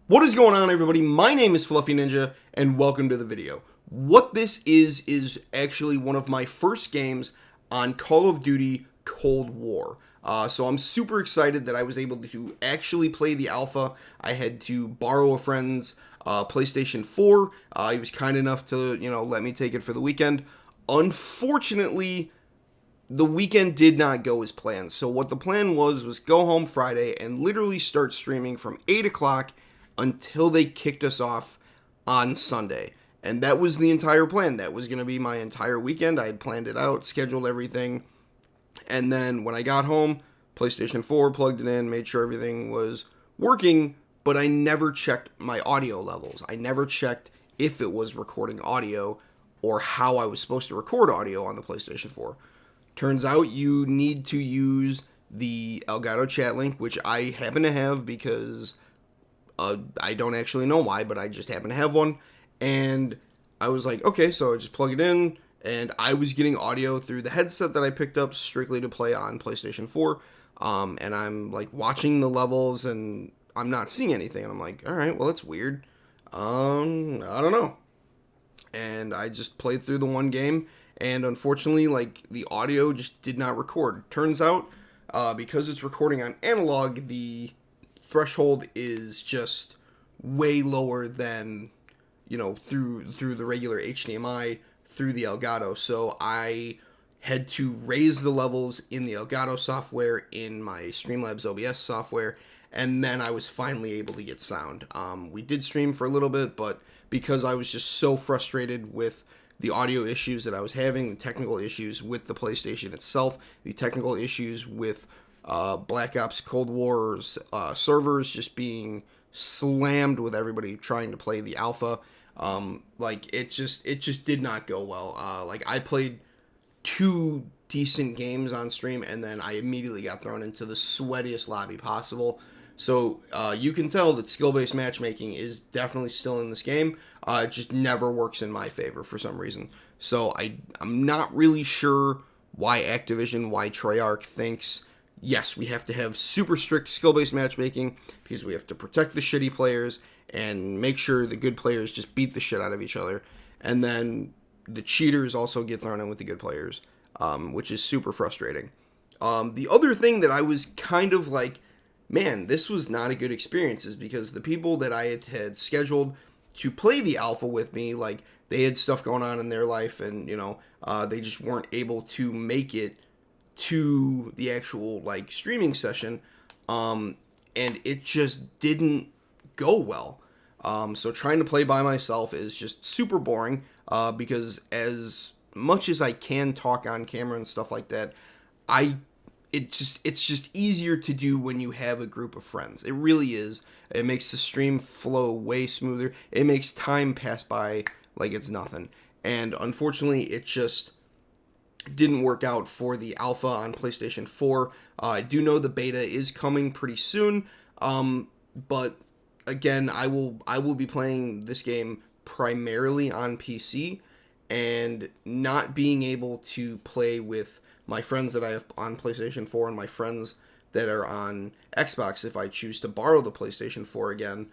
What is going on, everybody? My name is Fluffy Ninja, and welcome to the video. What this is actually one of my first games on Call of Duty Cold War. So I'm super excited that I was able to actually play the alpha. I had to borrow a friend's PlayStation 4. He was kind enough to, let me take it for the weekend. Unfortunately, the weekend did not go as planned. So what the plan was go home Friday and literally start streaming from 8 o'clock until they kicked us off on Sunday. And that was the entire plan. That was going to be my entire weekend. I had planned it out, scheduled everything. And then when I got home, PlayStation 4, plugged it in, made sure everything was working, but I never checked my audio levels. I never checked if it was recording audio or how I was supposed to record audio on the PlayStation 4. Turns out you need to use the Elgato chat link, which I happen to have because I don't actually know why, but I just happen to have one. And I was like, okay, so I just plug it in, and I was getting audio through the headset that I picked up strictly to play on PlayStation 4. And I'm like watching the levels, and I'm not seeing anything. And I'm like, all right, well, that's weird. I don't know. And I just played through the one game, and unfortunately, like, the audio just did not record. Turns out, because it's recording on analog, the threshold is just way lower than, through the regular HDMI through the Elgato. So I had to raise the levels in the Elgato software, in my Streamlabs OBS software, and then I was finally able to get sound. We did stream for a little bit, but because I was just so frustrated with the audio issues that I was having, the technical issues with the PlayStation itself, the technical issues with Black Ops Cold War's servers just being slammed with everybody trying to play the alpha. It just did not go well. I played 2 decent games on stream, and then I immediately got thrown into the sweatiest lobby possible. So you can tell that skill-based matchmaking is definitely still in this game. It just never works in my favor for some reason. So I'm not really sure why Activision, why Treyarch thinks, yes, we have to have super strict skill-based matchmaking because we have to protect the shitty players and make sure the good players just beat the shit out of each other. And then the cheaters also get thrown in with the good players, which is super frustrating. The other thing that I was kind of like, man, this was not a good experience, is because the people that I had scheduled to play the alpha with me, like, they had stuff going on in their life, and, they just weren't able to make it to the actual, like, streaming session, and it just didn't go well. So trying to play by myself is just super boring, because as much as I can talk on camera and stuff like that, it's just easier to do when you have a group of friends. It really is. It makes the stream flow way smoother. It makes time pass by like it's nothing. And unfortunately, it just didn't work out for the alpha on PlayStation 4. I do know the beta is coming pretty soon. But again, I will be playing this game primarily on PC, and not being able to play with my friends that I have on PlayStation 4 and my friends that are on Xbox if I choose to borrow the PlayStation 4 again.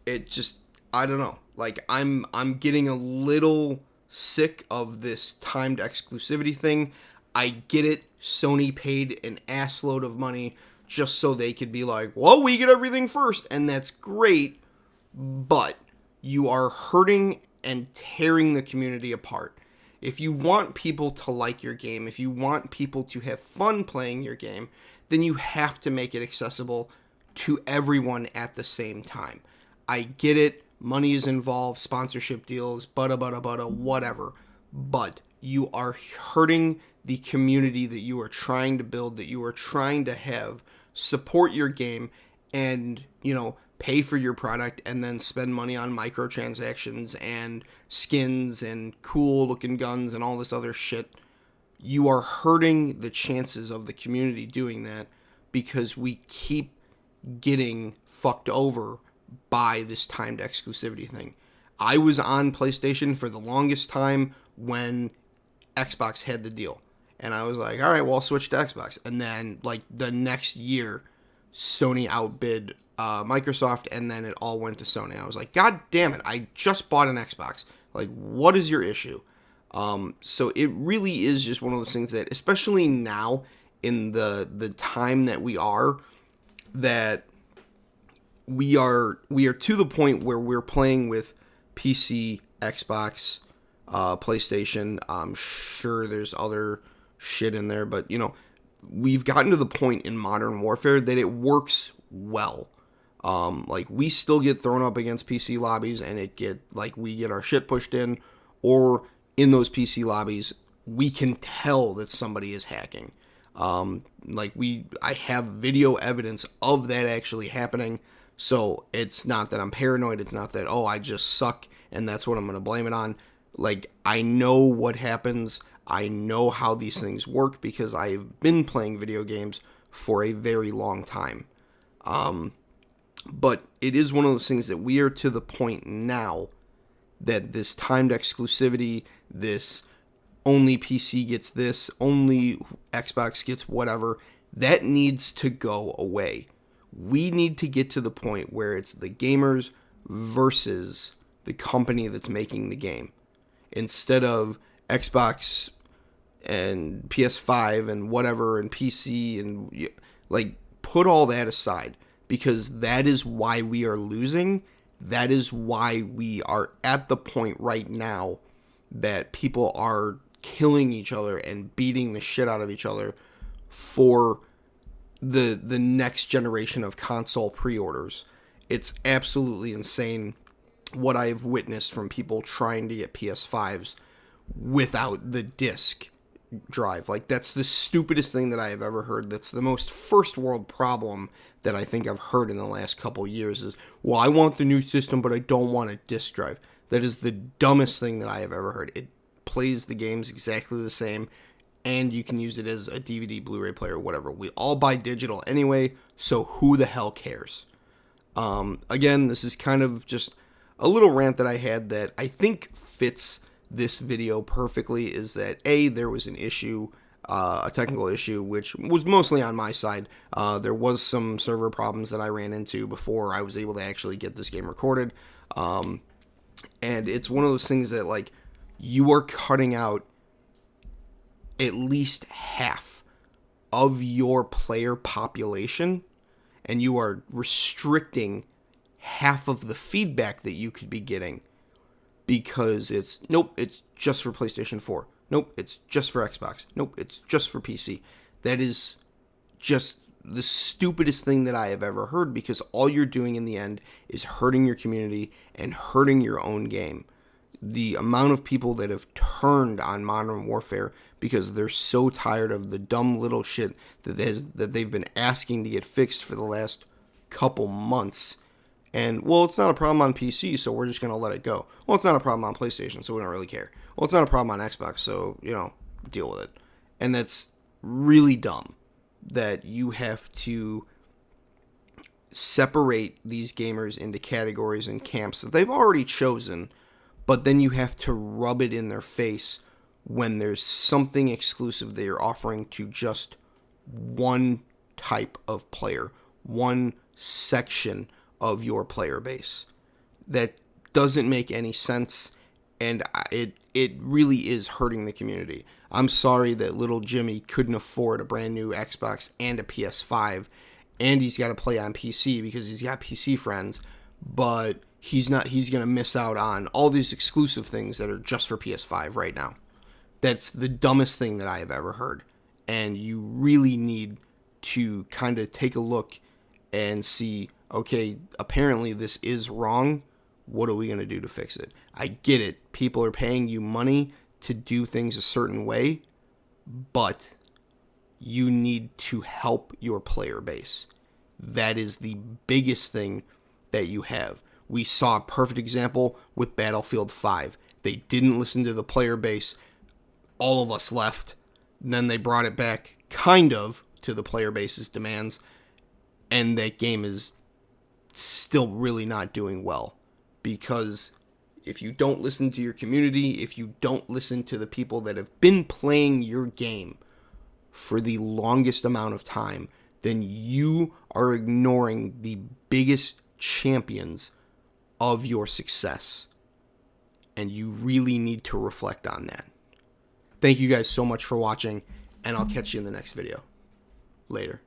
It just, I don't know. Like, I'm getting a little sick of this timed exclusivity thing. I get it. Sony paid an assload of money just so they could be like, well, we get everything first, and that's great, but you are hurting and tearing the community apart. If you want people to like your game, if you want people to have fun playing your game, then you have to make it accessible to everyone at the same time. I get it, money is involved, sponsorship deals, whatever, but you are hurting the community that you are trying to build, that you are trying to have support your game and, pay for your product, and then spend money on microtransactions and skins and cool looking guns and all this other shit. You are hurting the chances of the community doing that because we keep getting fucked over by this timed exclusivity thing. I was on PlayStation for the longest time when Xbox had the deal, and I was like, all right, well, I'll switch to Xbox. And then, like, the next year, Sony outbid Microsoft, and then it all went to Sony. I was like, God damn it, I just bought an Xbox. Like, what is your issue? So it really is just one of those things that, especially now in the time that we are to the point where we're playing with PC, Xbox, PlayStation. I'm sure there's other shit in there, but we've gotten to the point in Modern Warfare that it works well. Like, we still get thrown up against PC lobbies, and we get our shit pushed in, or in those PC lobbies, we can tell that somebody is hacking. I have video evidence of that actually happening, so it's not that I'm paranoid, it's not that, oh, I just suck, and that's what I'm going to blame it on. Like, I know what happens, I know how these things work, because I've been playing video games for a very long time. But it is one of those things that we are to the point now that this timed exclusivity, this only PC gets this, only Xbox gets whatever, that needs to go away. We need to get to the point where it's the gamers versus the company that's making the game. Instead of Xbox and PS5 and whatever and PC and, like, put all that aside, because that is why we are losing. That is why we are at the point right now that people are killing each other and beating the shit out of each other for the next generation of console pre-orders. It's absolutely insane what I have witnessed from people trying to get PS5s without the disc drive. Like, that's the stupidest thing that I have ever heard. That's the most first world problem that I think I've heard in the last couple years is, well, I want the new system, but I don't want a disc drive. That is the dumbest thing that I have ever heard. It plays the games exactly the same, and you can use it as a DVD, Blu-ray player, whatever. We all buy digital anyway, so who the hell cares? Again, this is kind of just a little rant that I had that I think fits this video perfectly, is that, A, there was an issue, a technical issue, which was mostly on my side. There was some server problems that I ran into before I was able to actually get this game recorded. And it's one of those things that, like, you are cutting out at least half of your player population, and you are restricting half of the feedback that you could be getting, because it's just for PlayStation 4. Nope, it's just for Xbox. Nope, it's just for PC. That is just the stupidest thing that I have ever heard, because all you're doing in the end is hurting your community and hurting your own game. The amount of people that have turned on Modern Warfare because they're so tired of the dumb little shit that they've been asking to get fixed for the last couple months. And, well, it's not a problem on PC, so we're just going to let it go. Well, it's not a problem on PlayStation, so we don't really care. Well, it's not a problem on Xbox, so, deal with it. And that's really dumb, that you have to separate these gamers into categories and camps that they've already chosen, but then you have to rub it in their face when there's something exclusive that you're offering to just one type of player, one section of your player base. That doesn't make any sense, and it really is hurting the community. I'm sorry that little Jimmy couldn't afford a brand new Xbox and a PS5, and he's got to play on PC because he's got PC friends, but he's going to miss out on all these exclusive things that are just for PS5 right now. That's the dumbest thing that I have ever heard, and you really need to kind of take a look and see, okay, apparently this is wrong. What are we going to do to fix it? I get it. People are paying you money to do things a certain way, but you need to help your player base. That is the biggest thing that you have. We saw a perfect example with Battlefield 5. They didn't listen to the player base. All of us left. Then they brought it back, kind of, to the player base's demands. And that game is still really not doing well. Because if you don't listen to your community, if you don't listen to the people that have been playing your game for the longest amount of time, then you are ignoring the biggest champions of your success. And you really need to reflect on that. Thank you guys so much for watching, and I'll catch you in the next video. Later.